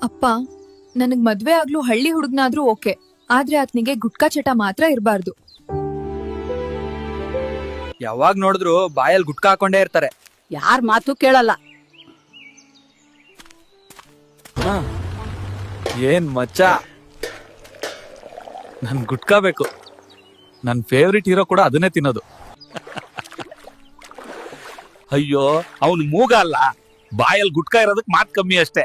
ಅಪ್ಪ, ನನಗ್ ಮದ್ವೆ ಆಗ್ಲೂ ಹಳ್ಳಿ ಹುಡುಗನಾದ್ರೂ ಓಕೆ, ಆದ್ರೆ ಆತನಿಗೆ ಗುಟ್ಕಾ ಚಟ ಮಾತ್ರ ಇರಬಾರ್ದು. ಯಾವಾಗ್ ನೋಡಿದ್ರು ಬಾಯಲ್ಲಿ ಗುಟ್ಕಾ ಹಾಕೊಂಡೇ ಇರ್ತಾರೆ. ಯಾರ್ ಮಾತು ಕೇಳಲ್ಲ. ಏನ್ ಮಚ್ಚ, ನನ್ ಗುಟ್ಕಾ ಬೇಕು. ನನ್ ಫೇವ್ರಿಟ್ ಹೀರೋ ಕೂಡ ಅದನ್ನೇ ತಿನ್ನೋದು. ಅಯ್ಯೋ, ಅವನು ಮೂಗ ಅಲ್ಲ, ಬಾಯಲ್ಲಿ ಗುಟ್ಕಾ ಇರೋದಕ್ ಮಾತ್ ಕಮ್ಮಿ ಅಷ್ಟೇ.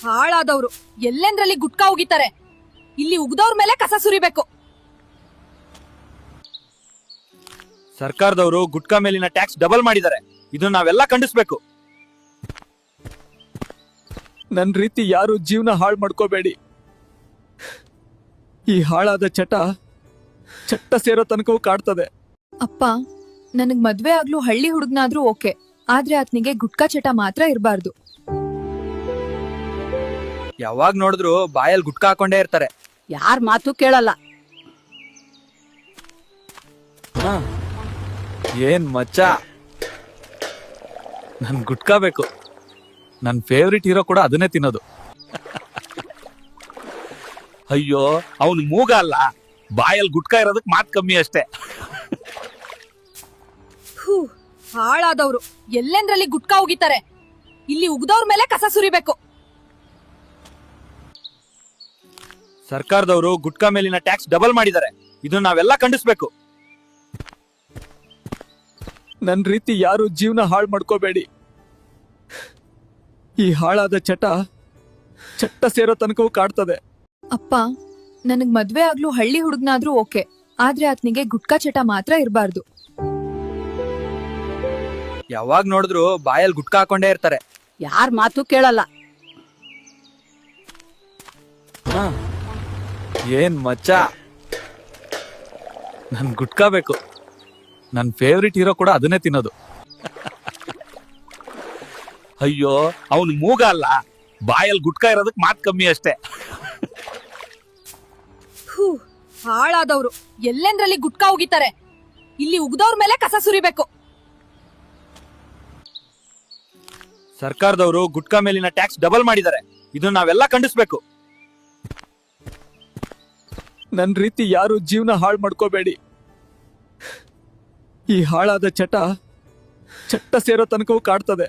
ಹಾಳಾದವ್ರು ಎಲ್ಲೆಂದ್ರಲ್ಲಿ ಗುಟ್ಕಾ ಉಗಿತಾರೆ. ಇಲ್ಲಿ ಉಗ್ದವ್ರ ಮೇಲೆ ಕಸ ಸುರಿಬೇಕು. ಸರ್ಕಾರದವರು ಗುಟ್ಕಾ ಮೇಲಿನ ಟ್ಯಾಕ್ಸ್ ಡಬಲ್ ಮಾಡಿದ್ದಾರೆ. ಇದನ್ನ ನಾವೆಲ್ಲ ಖಂಡಿಸ್ಬೇಕು. ನನ್ ರೀತಿ ಯಾರು ಜೀವನ ಹಾಳು ಮಾಡ್ಕೋಬೇಡಿ. ಈ ಹಾಳಾದ ಚಟ ಸೇರೋ ತನಕವೂ ಕಾಡ್ತದೆ. ಅಪ್ಪ, ನನಗ್ ಮದ್ವೆ ಆಗ್ಲೂ ಹಳ್ಳಿ ಹುಡುಗನಾದ್ರೂ ಓಕೆ, ಆದ್ರೆ ಆತನಿಗೆ ಗುಟ್ಕಾ ಚಟ ಮಾತ್ರ ಇರಬಾರ್ದು. ಯಾವಾಗ್ ನೋಡಿದ್ರು ಬಾಯಲ್ಲಿ ಗುಟ್ಕಾ ಹಾಕೊಂಡೇ ಇರ್ತಾರೆ. ಯಾರ್ ಮಾತು ಕೇಳಲ್ಲ. ಏನ್ ಮಚ್ಚ, ನನ್ ಗುಟ್ಕಾ ಬೇಕು. ನನ್ ಫೇವ್ರಿಟ್ ಹೀರೋ ಕೂಡ ಅದನ್ನೇ ತಿನ್ನೋದು. ಅಯ್ಯೋ, ಅವನು ಮೂಗ ಅಲ್ಲ, ಬಾಯಲ್ಲಿ ಗುಟ್ಕಾ ಇರೋದಕ್ ಮಾತ್ ಕಮ್ಮಿ ಅಷ್ಟೇ. ಹಾಳಾದವ್ರು ಎಲ್ಲೆಂದ್ರಲ್ಲಿ ಗುಟ್ಕಾ ಉಗಿತಾರೆ. ಇಲ್ಲಿ ಉಗ್ದವ್ರ ಮೇಲೆ ಕಸ ಸುರಿಬೇಕು. ಸರ್ಕಾರದವರು ಗುಟ್ಕಾ ಮೇಲಿನ ಟ್ಯಾಕ್ಸ್ ಡಬಲ್ ಮಾಡಿದ್ದಾರೆ. ಇದನ್ನ ನಾವೆಲ್ಲ ಖಂಡಿಸ್ಬೇಕು. ನನ್ ರೀತಿ ಯಾರು ಜೀವನ ಹಾಳು ಮಾಡ್ಕೋಬೇಡಿ. ಈ ಹಾಳಾದ ಚಟ ಸೇರೋ ತನಕವೂ ಕಾಡ್ತದೆ. ಅಪ್ಪ, ನನಗ್ ಮದ್ವೆ ಆಗ್ಲೂ ಹಳ್ಳಿ ಹುಡುಗನಾದ್ರೂ ಓಕೆ, ಆದ್ರೆ ಆತನಿಗೆ ಗುಟ್ಕಾ ಚಟ ಮಾತ್ರ ಇರಬಾರ್ದು. ಯಾವಾಗ್ ನೋಡಿದ್ರು ಬಾಯಲ್ಲಿ ಗುಟ್ಕಾ ಹಾಕೊಂಡೇ ಇರ್ತಾರೆ. ಯಾರ್ ಮಾತು ಕೇಳಲ್ಲ. ಏನ್ ಮಚ್ಚ, ನನ್ ಗುಟ್ಕಾ ಬೇಕು. ನನ್ ಫೇವ್ರಿಟ್ ಹೀರೋ ಕೂಡ ಅದನ್ನೇ ತಿನ್ನೋದು. ಅಯ್ಯೋ, ಅವನು ಮೂಗ ಅಲ್ಲ, ಬಾಯಲ್ಲಿ ಗುಟ್ಕಾ ಇರೋದಕ್ ಮಾತ್ ಕಮ್ಮಿ ಅಷ್ಟೇ. ಹಾಳಾದವ್ರು ಎಲ್ಲೆಂದ್ರಲ್ಲಿ ಗುಟ್ಕಾ ಉಗಿತಾರೆ. ಇಲ್ಲಿ ಉಗ್ದವ್ರ ಮೇಲೆ ಕಸ ಸುರಿಬೇಕು. ಸರ್ಕಾರದವರು ಗುಟ್ಕಾ ಮೇಲಿನ ಟ್ಯಾಕ್ಸ್ ಡಬಲ್ ಮಾಡಿದ್ದಾರೆ. ಇದನ್ನ ನಾವೆಲ್ಲ ಖಂಡಿಸ್ಬೇಕು. ನನ್ ರೀತಿ ಯಾರು ಜೀವನ ಹಾಳು ಮಾಡ್ಕೋಬೇಡಿ. ಈ ಹಾಳಾದ ಚಟ ಸೇರೋ ತನಕವೂ ಕಾಡ್ತದೆ.